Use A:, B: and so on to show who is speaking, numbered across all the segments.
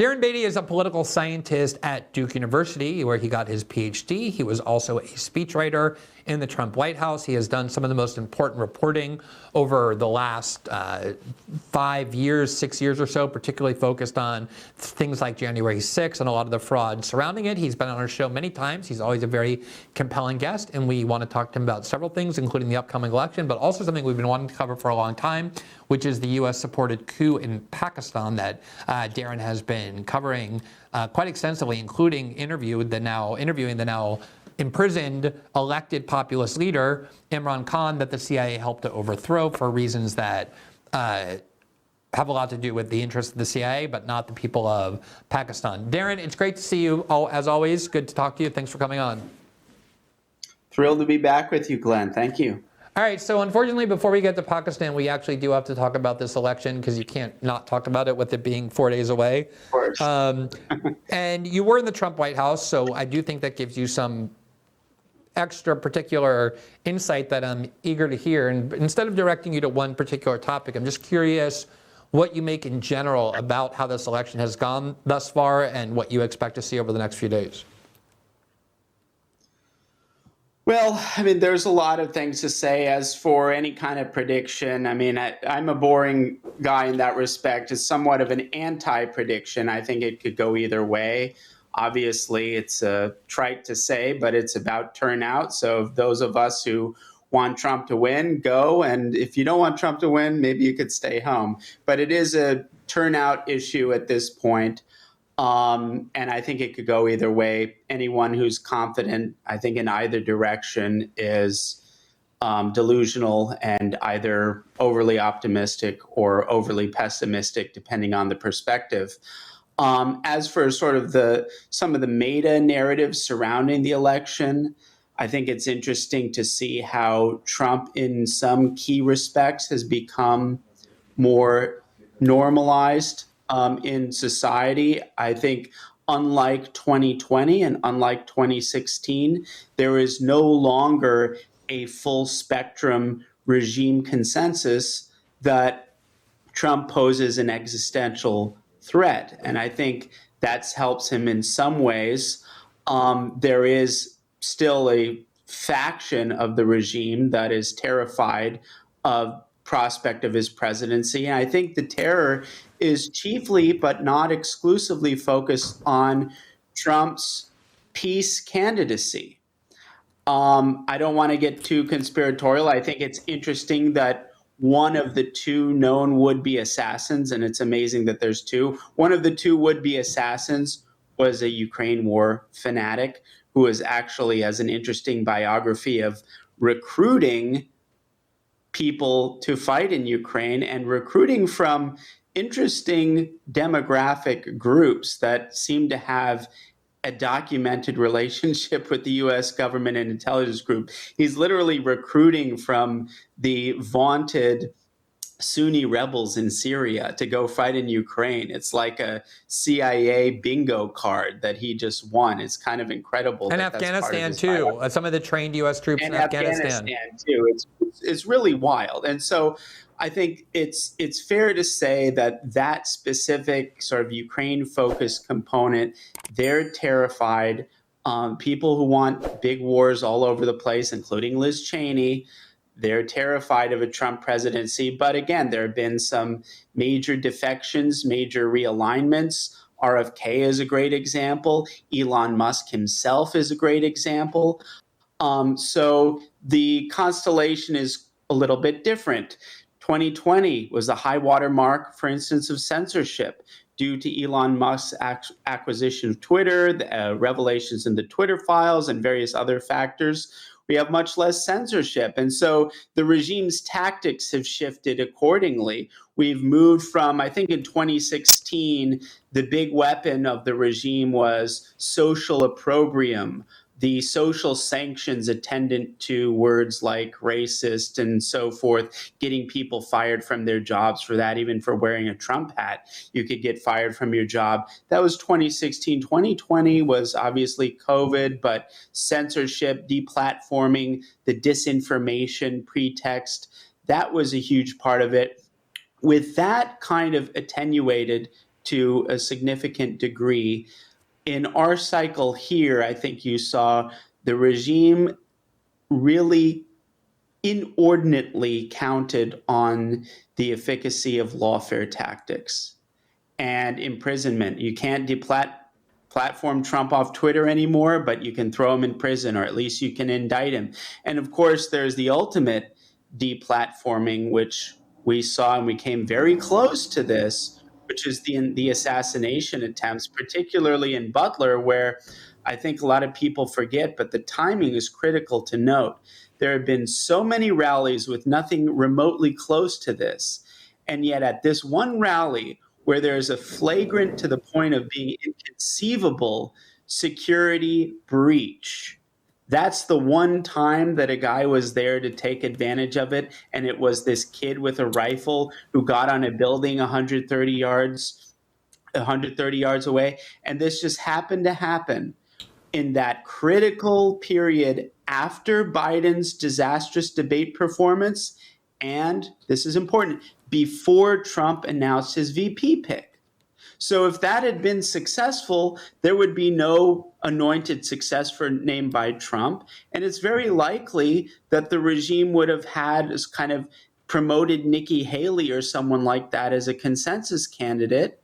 A: Darren Beattie is a political scientist at Duke University, where he got his PhD. He was also a speechwriter in the Trump White House. He has done some of the most important reporting over the last 5 years, 6 years or so, particularly focused on things like January 6th and a lot of the fraud surrounding it. He's been on our show many times. He's always a very compelling guest, and we want to talk to him about several things, including the upcoming election, but also something we've been wanting to cover for a long time, which is the U.S.-supported coup in Pakistan that Darren has been covering quite extensively, including interviewing the now imprisoned elected populist leader Imran Khan that the CIA helped to overthrow for reasons that have a lot to do with the interests of the CIA, but not the people of Pakistan. Darren, it's great to see you, as always. Good to talk to you. Thanks for coming on.
B: Thrilled to be back with you, Glenn. Thank you.
A: All right, so unfortunately, before we get to Pakistan, we actually do have to talk about this election because you can't not talk about it with it being 4 days away.
B: Of course.
A: And you were in the Trump White House, so I do think that gives you some extra particular insight that I'm eager to hear. And instead of directing you to one particular topic, I'm just curious what you make in general about how this election has gone thus far and what you expect to see over the next few days.
B: Well, I mean, there's a lot of things to say. As for any kind of prediction, I mean, I'm a boring guy in that respect. It's somewhat of an anti-prediction. I think it could go either way. Obviously, it's trite to say, but it's about turnout. So those of us who want Trump to win, go. And if you don't want Trump to win, maybe you could stay home. But it is a turnout issue at this point. And I think it could go either way. Anyone who's confident, I think, in either direction is delusional and either overly optimistic or overly pessimistic, depending on the perspective. As for sort of some of the meta narratives surrounding the election, I think it's interesting to see how Trump, in some key respects, has become more normalized in society. I think unlike 2020 and unlike 2016, there is no longer a full spectrum regime consensus that Trump poses an existential threat. And I think that helps him in some ways. There is still a faction of the regime that is terrified of prospect of his presidency. And I think the terror is chiefly, but not exclusively, focused on Trump's peace candidacy. I don't want to get too conspiratorial. I think it's interesting that one of the two known would-be assassins, and it's amazing that there's two, one of the two would-be assassins was a Ukraine war fanatic who was actually, has an interesting biography of recruiting people to fight in Ukraine and recruiting from interesting demographic groups that seem to have a documented relationship with the U.S. government and intelligence group. He's literally recruiting from the vaunted Sunni rebels in Syria to go fight in Ukraine. It's like a CIA bingo card that he just won. It's kind of incredible.
A: And Afghanistan too. Some of the trained U.S. troops in Afghanistan
B: too. It's really wild. And so I think it's fair to say that specific sort of Ukraine-focused component, they're terrified. People who want big wars all over the place, including Liz Cheney, they're terrified of a Trump presidency. But again, there have been some major defections, major realignments. RFK is a great example. Elon Musk himself is a great example. So the constellation is a little bit different. 2020 was the high water mark, for instance, of censorship due to Elon Musk's acquisition of Twitter, the revelations in the Twitter files, and various other factors. We have much less censorship. And so the regime's tactics have shifted accordingly. We've moved from, I think in 2016, the big weapon of the regime was social opprobrium, the social sanctions attendant to words like racist and so forth, getting people fired from their jobs for that, even for wearing a Trump hat. You could get fired from your job. That was 2016. 2020 was obviously COVID, but censorship, deplatforming, the disinformation pretext, that was a huge part of it. With that kind of attenuated to a significant degree. In our cycle here, I think you saw the regime really inordinately counted on the efficacy of lawfare tactics and imprisonment. You can't platform Trump off Twitter anymore, but you can throw him in prison, or at least you can indict him. And of course, there's the ultimate deplatforming, which we saw, and we came very close to this, which is the assassination attempts, particularly in Butler, where I think a lot of people forget, but the timing is critical to note. There have been so many rallies with nothing remotely close to this. And yet at this one rally, where there's a flagrant to the point of being inconceivable security breach, that's the one time that a guy was there to take advantage of it. And it was this kid with a rifle who got on a building 130 yards away. And this just happened to happen in that critical period after Biden's disastrous debate performance, and this is important, before Trump announced his VP pick. So if that had been successful, there would be no anointed successor named by Trump. And it's very likely that the regime would have had as kind of promoted Nikki Haley or someone like that as a consensus candidate.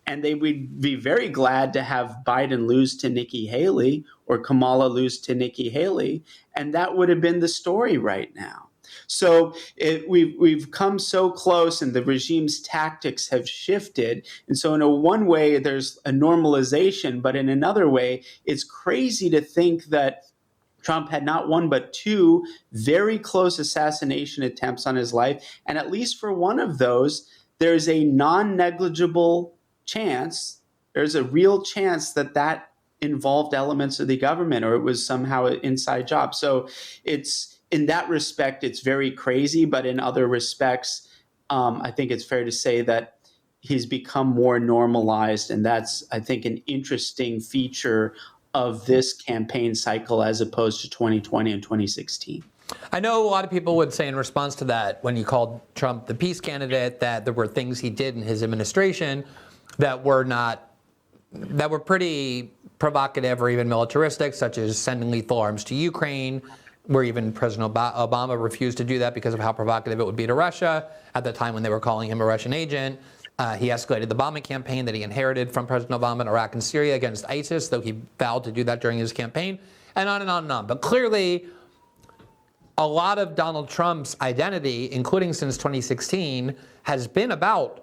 B: And they would be very glad to have Biden lose to Nikki Haley or Kamala lose to Nikki Haley. And that would have been the story right now. So we've come so close, and the regime's tactics have shifted. And so in one way, there's a normalization, but in another way, it's crazy to think that Trump had not one but two very close assassination attempts on his life. And at least for one of those, there's a non-negligible chance, there's a real chance that involved elements of the government, or it was somehow an inside job. So it's, in that respect, it's very crazy. But in other respects, I think it's fair to say that he's become more normalized. And that's, I think, an interesting feature of this campaign cycle as opposed to 2020 and 2016.
A: I know a lot of people would say in response to that, when you called Trump the peace candidate, that there were things he did in his administration that were pretty provocative or even militaristic, such as sending lethal arms to Ukraine, where even President Obama refused to do that because of how provocative it would be to Russia at the time when they were calling him a Russian agent. He escalated the bombing campaign that he inherited from President Obama in Iraq and Syria against ISIS, though he vowed to do that during his campaign, and on and on and on. But clearly, a lot of Donald Trump's identity, including since 2016, has been about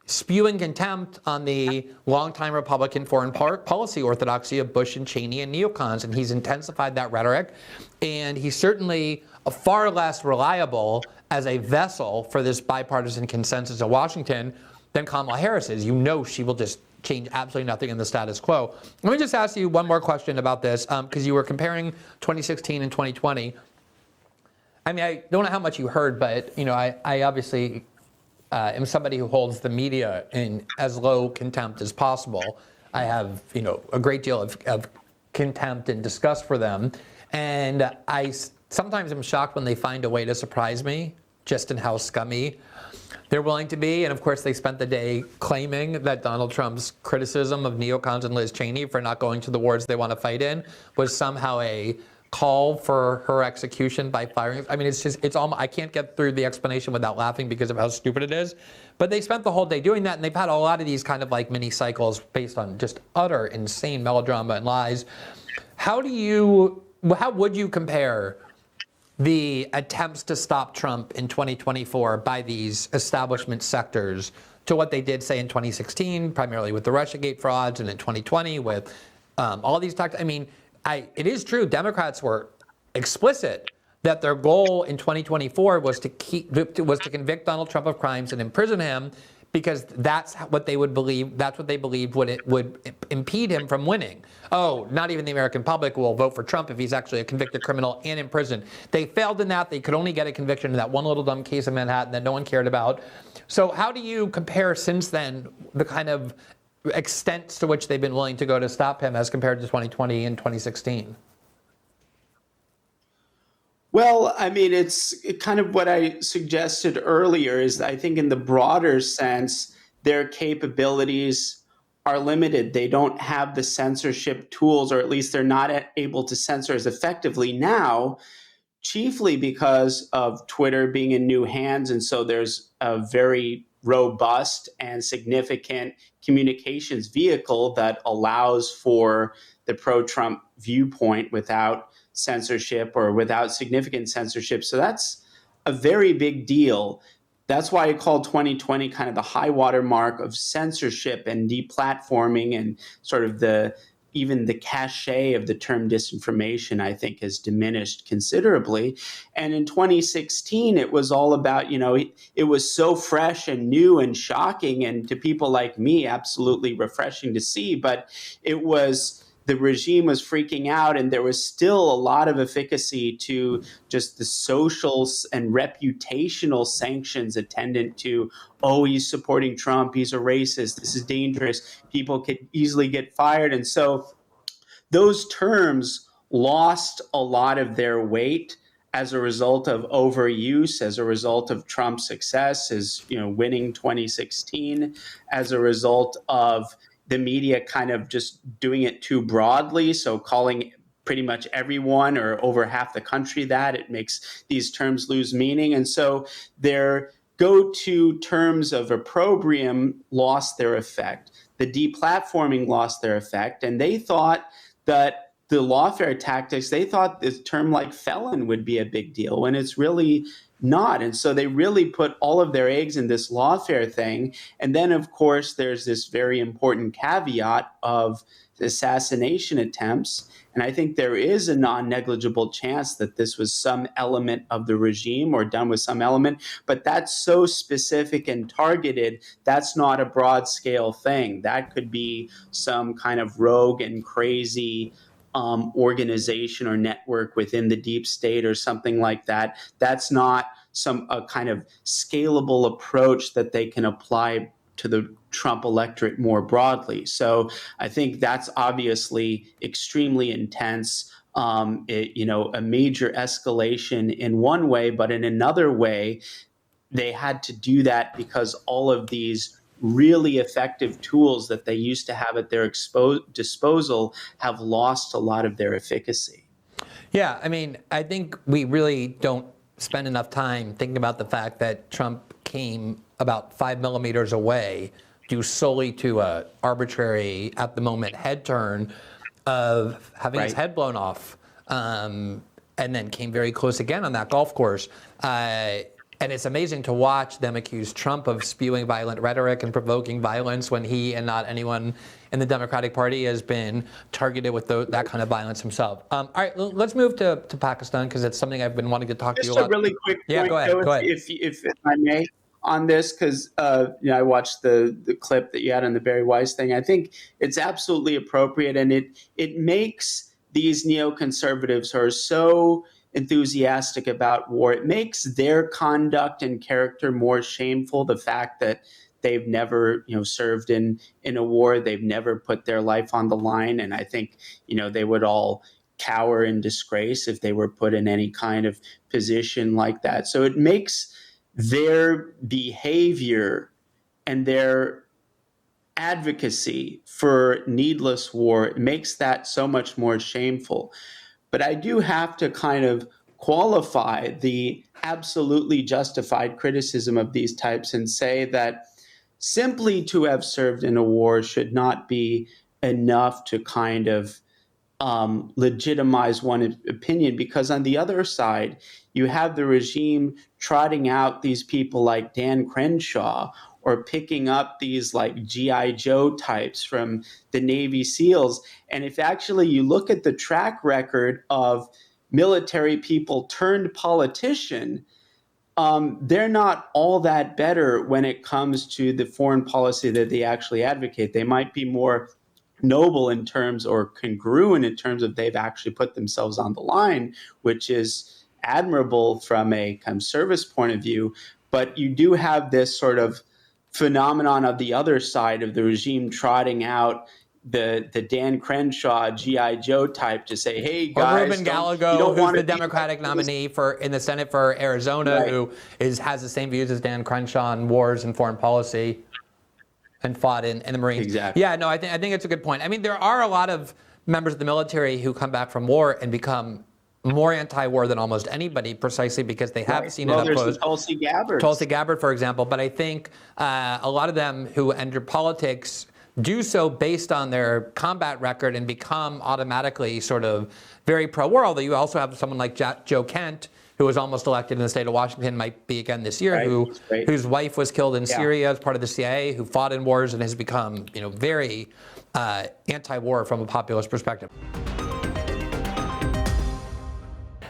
A: spewing contempt on the longtime Republican foreign policy orthodoxy of Bush and Cheney and neocons, and he's intensified that rhetoric. And he's certainly far less reliable as a vessel for this bipartisan consensus in Washington than Kamala Harris is. You know she will just change absolutely nothing in the status quo. Let me just ask you one more question about this, because you were comparing 2016 and 2020. I mean, I don't know how much you heard, but I obviously am somebody who holds the media in as low contempt as possible. I have, a great deal of contempt and disgust for them. And I sometimes am shocked when they find a way to surprise me, just in how scummy they're willing to be. And of course, they spent the day claiming that Donald Trump's criticism of neocons and Liz Cheney for not going to the wars they want to fight in was somehow a call for her execution by firing. I mean, it's all, I can't get through the explanation without laughing because of how stupid it is. But they spent the whole day doing that, and they've had a lot of these kind of like mini cycles based on just utter insane melodrama and lies. How would you compare the attempts to stop Trump in 2024 by these establishment sectors to what they did, say, in 2016, primarily with the Russiagate frauds, and in 2020 with all these tactics? I mean, it is true, Democrats were explicit that their goal in 2024 was to convict Donald Trump of crimes and imprison him, because that's what they would believe. That's what they believed would impede him from winning. Oh, not even the American public will vote for Trump if he's actually a convicted criminal and in prison. They failed in that. They could only get a conviction in that one little dumb case in Manhattan that no one cared about. So how do you compare since then the kind of extent to which they've been willing to go to stop him as compared to 2020 and 2016?
B: Well, I mean, it's kind of what I suggested earlier is I think in the broader sense, their capabilities are limited. They don't have the censorship tools, or at least they're not able to censor as effectively now, chiefly because of Twitter being in new hands. And so there's a very robust and significant communications vehicle that allows for the pro-Trump viewpoint without censorship or without significant censorship. So that's a very big deal. That's why I call 2020 kind of the high water mark of censorship and deplatforming, and sort of even the cachet of the term disinformation, I think, has diminished considerably. And in 2016, it was all about, it was so fresh and new and shocking, and to people like me, absolutely refreshing to see. But the regime was freaking out, and there was still a lot of efficacy to just the social and reputational sanctions attendant to, oh, he's supporting Trump, he's a racist, this is dangerous, people could easily get fired. And so those terms lost a lot of their weight as a result of overuse, as a result of Trump's success, as winning 2016, as a result of the media kind of just doing it too broadly. So calling pretty much everyone or over half the country that, it makes these terms lose meaning. And so their go-to terms of opprobrium lost their effect. The deplatforming lost their effect. And they thought that the lawfare tactics, they thought this term like felon would be a big deal, when it's really not. And so they really put all of their eggs in this lawfare thing. And then, of course, there's this very important caveat of assassination attempts. And I think there is a non-negligible chance that this was some element of the regime or done with some element, but that's so specific and targeted, that's not a broad scale thing. That could be some kind of rogue and crazy organization or network within the deep state or something like that. That's not a kind of scalable approach that they can apply to the Trump electorate more broadly. So I think that's obviously extremely intense. A major escalation in one way, but in another way, they had to do that because all of these really effective tools that they used to have at their disposal have lost a lot of their efficacy.
A: Yeah, I mean, I think we really don't spend enough time thinking about the fact that Trump came about 5 millimeters away due solely to a arbitrary, at the moment, head turn of having his head blown off, and then came very close again on that golf course. And it's amazing to watch them accuse Trump of spewing violent rhetoric and provoking violence when he and not anyone in the Democratic Party has been targeted with that kind of violence himself. All right, let's move to Pakistan, because it's something I've been wanting to talk to you about.
B: Just a really quick point,
A: go ahead.
B: If I may, on this, because I watched the clip that you had on the Barry Weiss thing. I think it's absolutely appropriate, and it makes these neoconservatives who are so enthusiastic about war, it makes their conduct and character more shameful. The fact that they've never, served in a war, they've never put their life on the line, and I think, they would all cower in disgrace if they were put in any kind of position like that. So it makes their behavior and their advocacy for needless war, it makes that so much more shameful. But I do have to kind of qualify the absolutely justified criticism of these types and say that simply to have served in a war should not be enough to kind of legitimize one opinion, because on the other side, you have the regime trotting out these people like Dan Crenshaw, or picking up these like G.I. Joe types from the Navy SEALs. And if actually you look at the track record of military people turned politician, they're not all that better when it comes to the foreign policy that they actually advocate. They might be more noble in terms, or congruent in terms of they've actually put themselves on the line, which is admirable from a kind of service point of view. But you do have this sort of phenomenon of the other side of the regime trotting out the Dan Crenshaw G.I. Joe type to say, hey guys,
A: or Ruben Gallego, who's the Democratic nominee in the Senate for Arizona, who has the same views as Dan Crenshaw on wars and foreign policy. and fought in the Marines.
B: Exactly.
A: Yeah, no, I think it's a good point. I mean, there are a lot of members of the military who come back from war and become more anti-war than almost anybody, precisely because they have seen it up close.
B: There's Tulsi Gabbard.
A: Tulsi Gabbard, for example. But I think a lot of them who enter politics do so based on their combat record and become automatically sort of very pro-war. Although you also have someone like Joe Kent, who was almost elected in the state of Washington, might be again this year, whose wife was killed in Syria as part of the CIA, who fought in wars and has become, very anti-war from a populist perspective.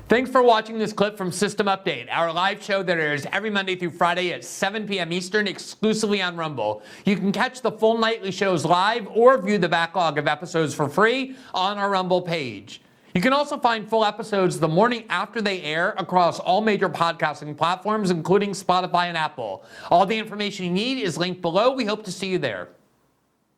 A: Thanks for watching this clip from System Update, our live show that airs every Monday through Friday at 7 p.m. Eastern exclusively on Rumble. You can catch the full nightly shows live or view the backlog of episodes for free on our Rumble page. You can also find full episodes the morning after they air across all major podcasting platforms, including Spotify and Apple. All the information you need is linked below. We hope to see you there.